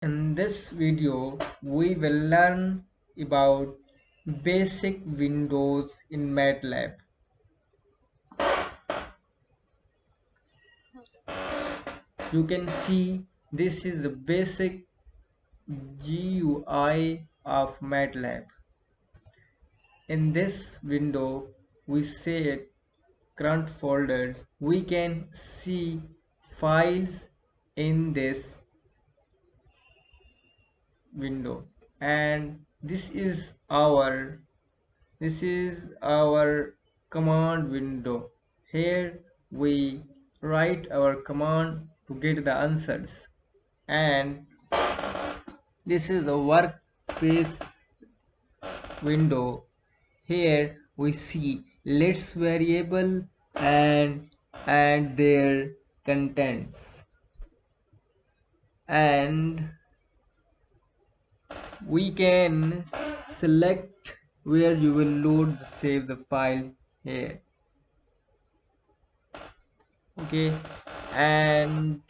In this video, we will learn about basic windows in MATLAB. You can see this is the basic GUI of MATLAB. In this window, we set current folders. We can see files in this window, and this is our command window. Here we write our command to get the answers, and this is a workspace window. Here we see list variable and their contents, and we can select where you will save the file here. Okay, and